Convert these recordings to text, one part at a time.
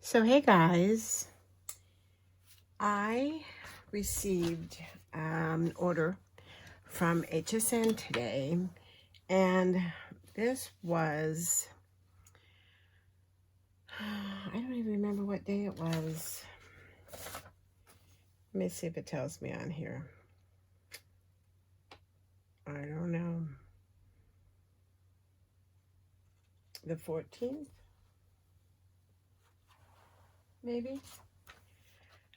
So hey guys, I received an order from HSN today, and this was, I don't even remember what day it was. Let me see if it tells me on here. I don't know. The 14th? Maybe?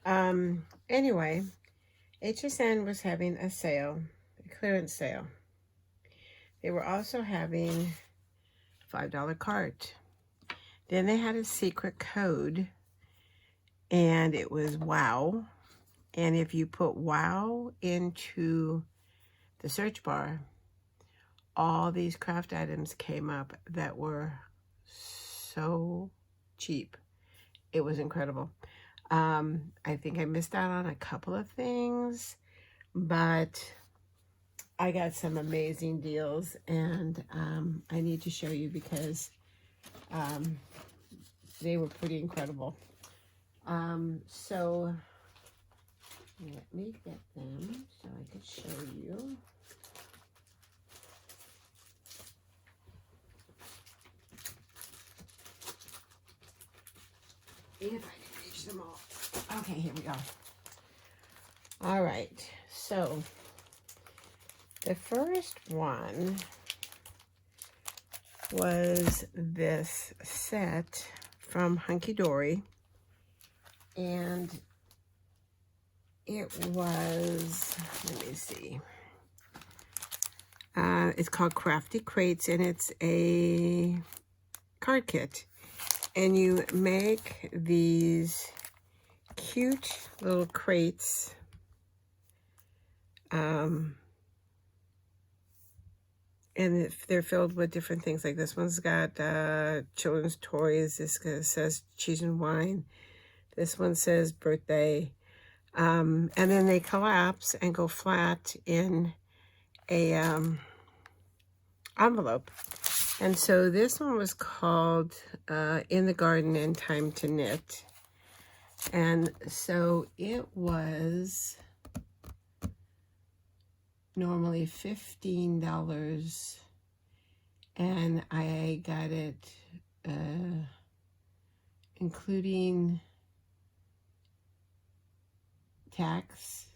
Anyway, HSN was having a sale, a clearance sale. They were also having a $5 cart. Then they had a secret code, and it was WOW. And if you put WOW into the search bar, all these craft items came up that were so cheap. It was incredible. I think I missed out on a couple of things, but I got some amazing deals, and I need to show you because they were pretty incredible. So let me get them so I could show you. If I can reach them all. Okay, here we go. All right, so the first one was this set from Hunky Dory, and it was, let me see, it's called Crafty Crates, and it's a card kit, and you make these cute little crates, and they're filled with different things. Like this one's got children's toys. This says cheese and wine. This one says birthday. And then they collapse and go flat in a envelope. And so this one was called In the Garden and Time to Knit. And so it was normally $15, and I got it including tax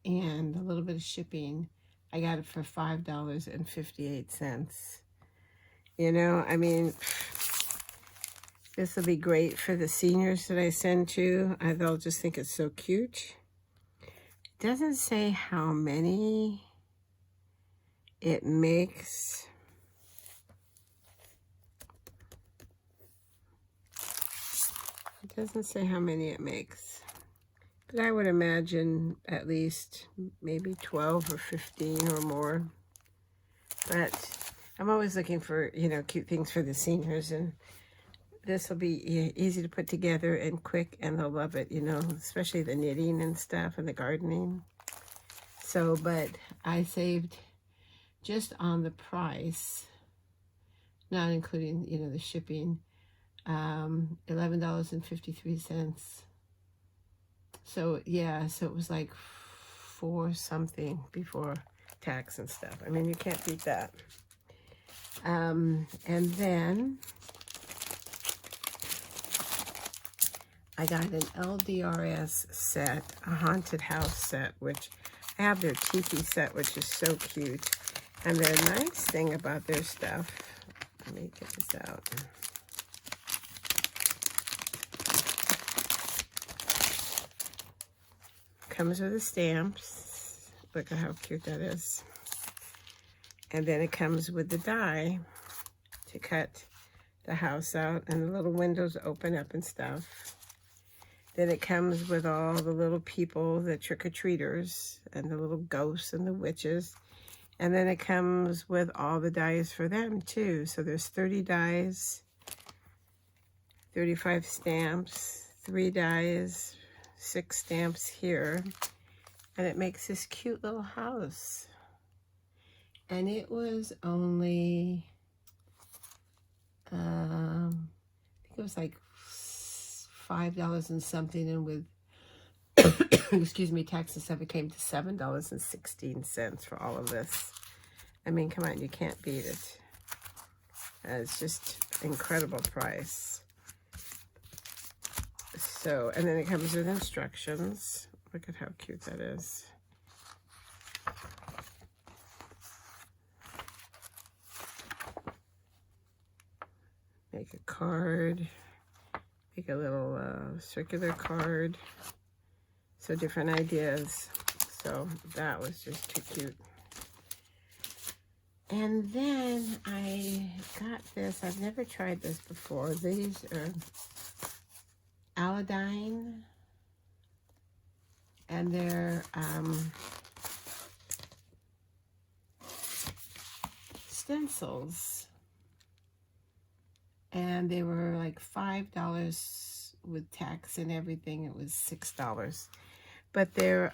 and a little bit of shipping. I got it for $5.58. You know, I mean, this will be great for the seniors that I send to. They'll just think it's so cute. It doesn't say how many it makes. It doesn't say how many it makes. But I would imagine at least maybe 12 or 15 or more. But I'm always looking for, you know, cute things for the seniors, and this will be easy to put together and quick, and they'll love it, you know, especially the knitting and stuff and the gardening. So, but I saved just on the price, not including, you know, the shipping, $11.53. So yeah, so it was like $4 something before tax and stuff. I mean, you can't beat that. And then I got an LDRS set, a haunted house set, which I have their tiki set, which is so cute. And the nice thing about their stuff, let me get this out. Comes with the stamps. Look at how cute that is. And then it comes with the die to cut the house out, and the little windows open up and stuff. Then it comes with all the little people, the trick-or-treaters, and the little ghosts and the witches. And then it comes with all the dies for them too. So there's 30 dies, 35 stamps, 3 dies, 6 stamps here. And it makes this cute little house. And it was only, I think it was like $5 and something, and with excuse me, tax and stuff, it came to $7.16 for all of this. I mean, come on, you can't beat it. It's just incredible price. So, and then it comes with instructions. Look at how cute that is. Make a card. Make a little circular card. So different ideas. So that was just too cute. And then I got this. I've never tried this before. These are Aladdin. And they're stencils. And they were like $5 with tax and everything. It was $6. But they're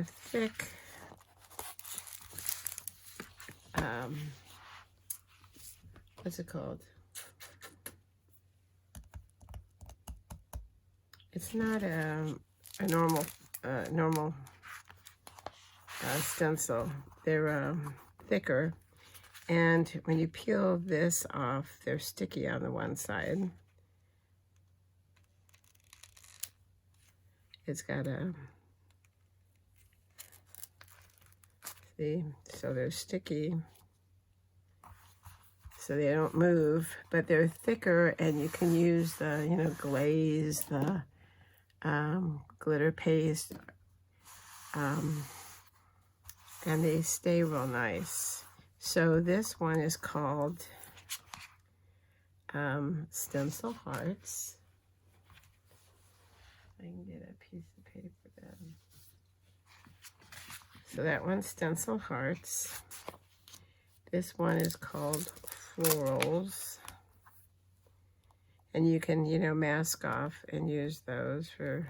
thick, what's it called? It's not a normal stencil. They're thicker, and when you peel this off, they're sticky on the one side. It's got a, see, so they're sticky, so they don't move, but they're thicker, and you can use the, you know, glaze, the glitter paste, and they stay real nice. So this one is called Stencil Hearts. I can get a piece of paper then. So that one's Stencil Hearts. This one is called Florals. And you can, you know, mask off and use those for,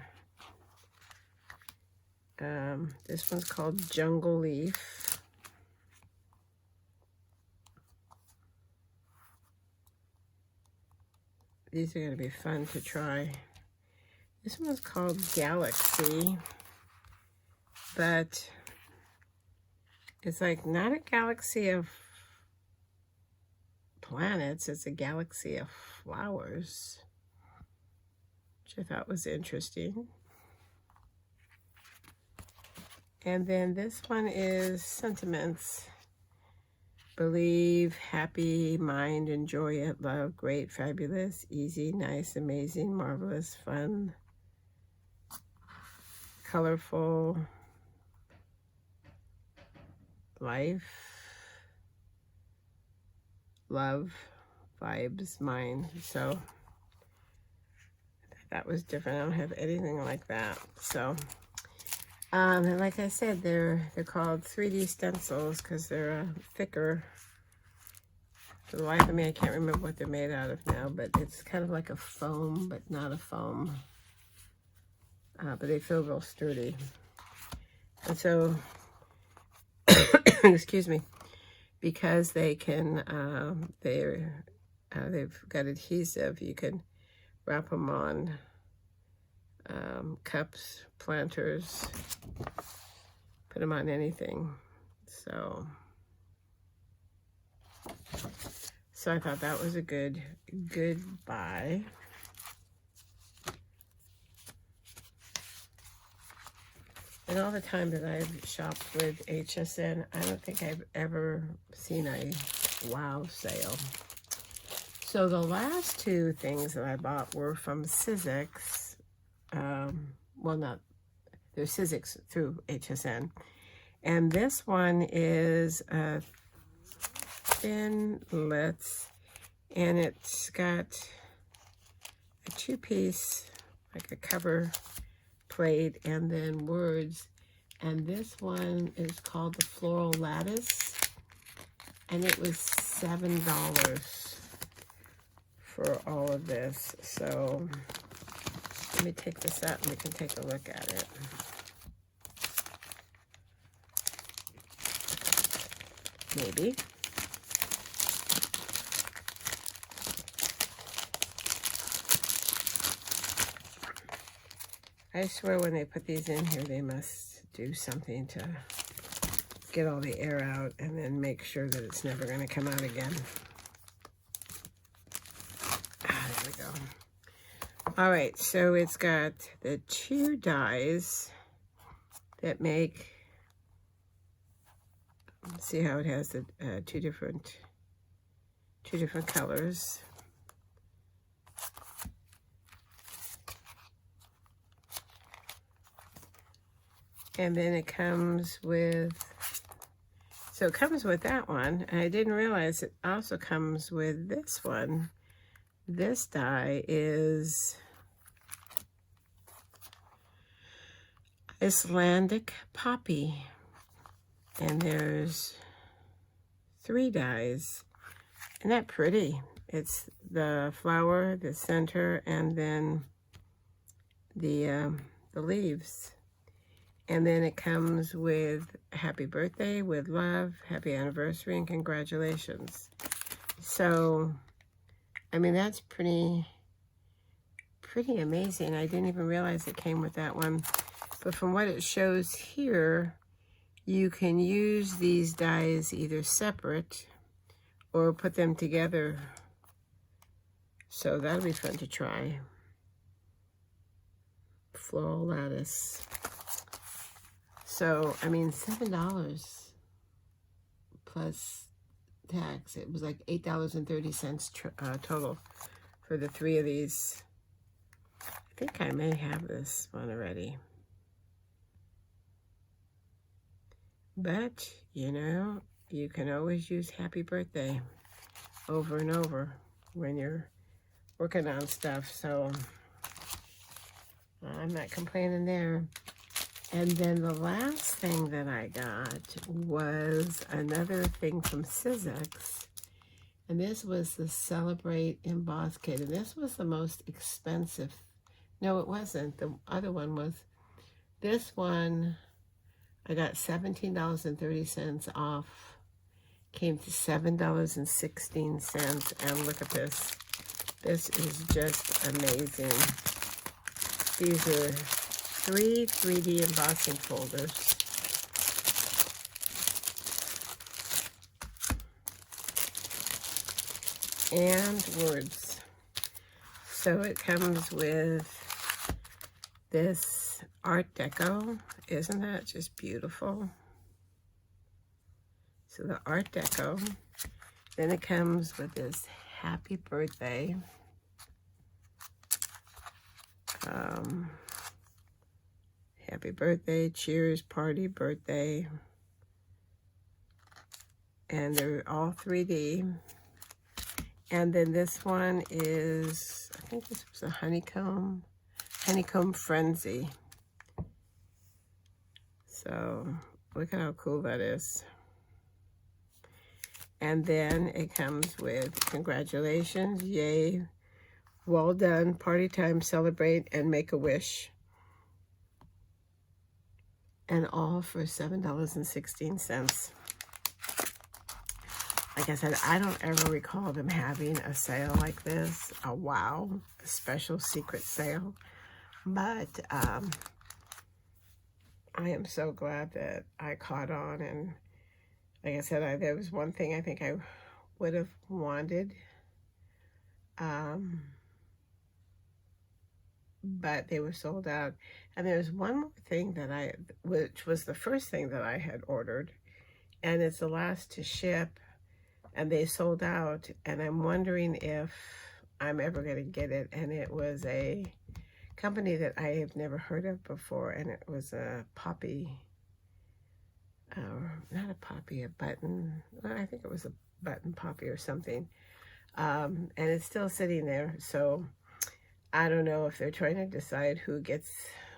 this one's called Jungle Leaf. These are going to be fun to try. This one's called Galaxy, but it's like not a galaxy of planets, it's a galaxy of flowers, which I thought was interesting. And then this one is Sentiments. Believe, happy, mind, enjoy it, love, great, fabulous, easy, nice, amazing, marvelous, fun, colorful, life, love, vibes, mind. So that was different. I don't have anything like that. So and like I said, they're called 3D stencils because they're thicker. For the life of me, I can't remember what they're made out of now, but it's kind of like a foam, but not a foam. But they feel real sturdy. And so, excuse me, because they can, they've got adhesive, you can wrap them on cups, planters, put them on anything. So I thought that was a good buy. And all the time that I've shopped with HSN, I don't think I've ever seen a WOW sale. So the last two things that I bought were from Sizzix. Well, not, they're Sizzix through HSN. And this one is a Thinlits, and it's got a two-piece, like a cover plate, and then words. And this one is called the Floral Lattice, and it was $7 for all of this. So let me take this out and we can take a look at it. Maybe. I swear when they put these in here, they must do something to get all the air out and then make sure that it's never going to come out again. Ah, there we go. All right, so it's got the two dies that make, see how it has the two different colors. And then it comes with, so it comes with that one. And I didn't realize it also comes with this one. This die is Icelandic Poppy. And there's 3 dies. Isn't that pretty? It's the flower, the center, and then the leaves. And then it comes with happy birthday, with love, happy anniversary, and congratulations. So, I mean, that's pretty amazing. I didn't even realize it came with that one. But from what it shows here, you can use these dies either separate or put them together. So that'll be fun to try. Floral Lattice. So, I mean, $7 plus tax. It was like $8.30 total for the 3 of these. I think I may have this one already. But, you know, you can always use happy birthday over and over when you're working on stuff. So, I'm not complaining there. And then the last thing that I got was another thing from Sizzix. And this was the Celebrate Emboss Kit. And this was the most expensive. No, it wasn't. The other one was. This one, I got $17.30 off. Came to $7.16. And look at this. This is just amazing. These are 3 3D embossing folders. And words. So it comes with this Art Deco. Isn't that just beautiful? So the Art Deco. Then it comes with this happy birthday. Happy birthday, cheers, party, birthday. And they're all 3D. And then this one is, I think this was a honeycomb frenzy. So look at how cool that is. And then it comes with congratulations, yay, well done, party time, celebrate, and make a wish. And all for $7.16. Like I said, I don't ever recall them having a sale like this, a wow, a special secret sale. But I am so glad that I caught on. And like I said, there was one thing I think I would have wanted. But they were sold out. And there's one more thing that which was the first thing that I had ordered, and it's the last to ship, and they sold out, and I'm wondering if I'm ever going to get it. And it was a company that I have never heard of before, and it was a poppy, not a poppy, a button, well, I think it was a button poppy or something, and it's still sitting there. So I don't know if they're trying to decide who gets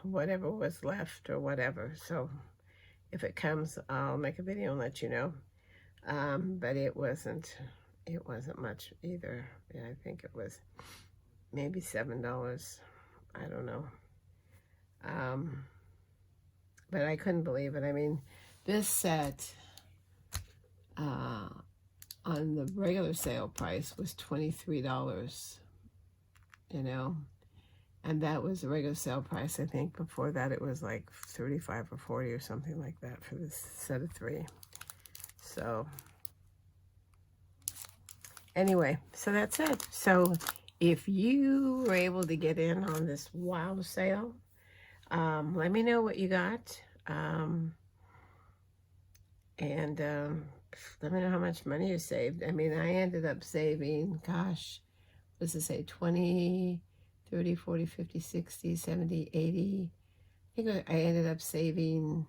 whatever was left or whatever. So if it comes, I'll make a video and let you know. But it wasn't much either. Yeah, I think it was maybe $7. I don't know. But I couldn't believe it. I mean, this set on the regular sale price was $23. You know, And that was the regular sale price. I think before that it was like 35 or 40 or something like that for this set of 3. So anyway, so that's it. So if you were able to get in on this WOW sale, let me know what you got. And let me know how much money you saved. I mean, I ended up saving, gosh, what does it say, 20, 30, 40, 50, 60, 70, 80. I think I ended up saving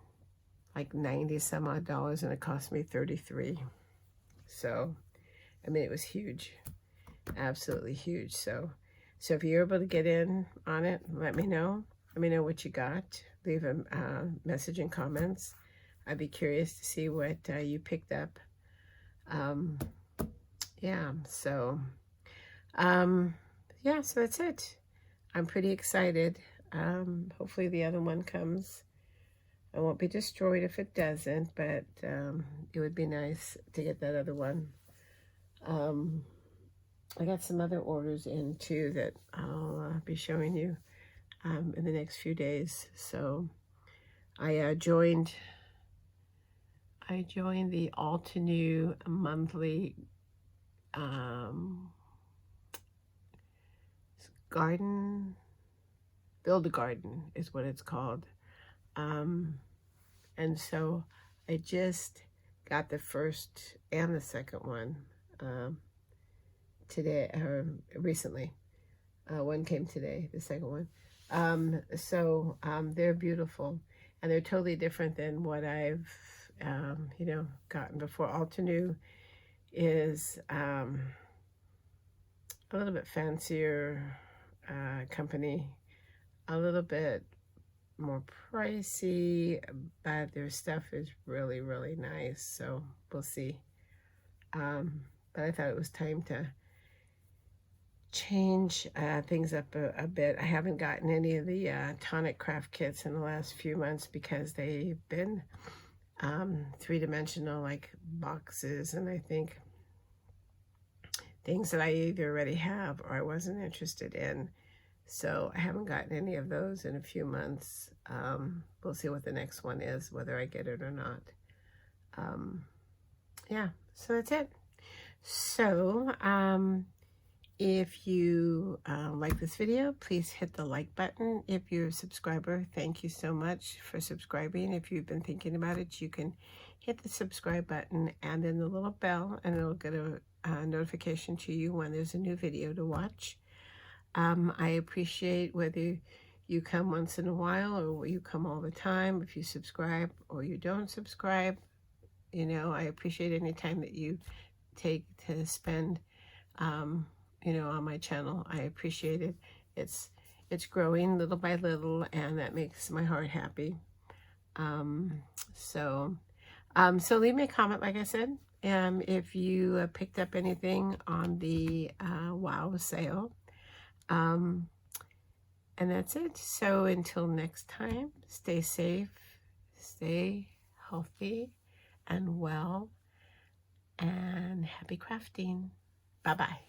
like 90 some odd dollars, and it cost me 33. So, I mean, it was huge, absolutely huge. So if you're able to get in on it, let me know. Let me know what you got. Leave a message in comments. I'd be curious to see what you picked up. Yeah, so yeah, so that's it. I'm pretty excited. Hopefully the other one comes. I won't be destroyed if it doesn't, but it would be nice to get that other one. I got some other orders in too that I'll be showing you in the next few days. So I joined the Altenew monthly garden, Build a Garden is what it's called. And so I just got the first and the second one today, recently. One came today, the second one. So they're beautiful, and they're totally different than what I've you know, gotten before. Altenew is a little bit fancier company, a little bit more pricey, but their stuff is really, really nice. So we'll see. But I thought it was time to change things up a bit. I haven't gotten any of the tonic craft kits in the last few months because they've been 3-dimensional, like boxes, and I think things that I either already have or I wasn't interested in. So I haven't gotten any of those in a few months. We'll see what the next one is, whether I get it or not. Yeah, so that's it. So if you like this video, please hit the like button. If you're a subscriber, thank you so much for subscribing. If you've been thinking about it, you can hit the subscribe button and then the little bell, and it'll get a notification to you when there's a new video to watch. I appreciate whether you come once in a while or you come all the time. If you subscribe or you don't subscribe, you know, I appreciate any time that you take to spend you know, on my channel. I appreciate it. It's growing little by little, and that makes my heart happy. So leave me a comment, like I said, if you picked up anything on the WOW sale. And that's it. So until next time, stay safe, stay healthy and well, and happy crafting. Bye-bye.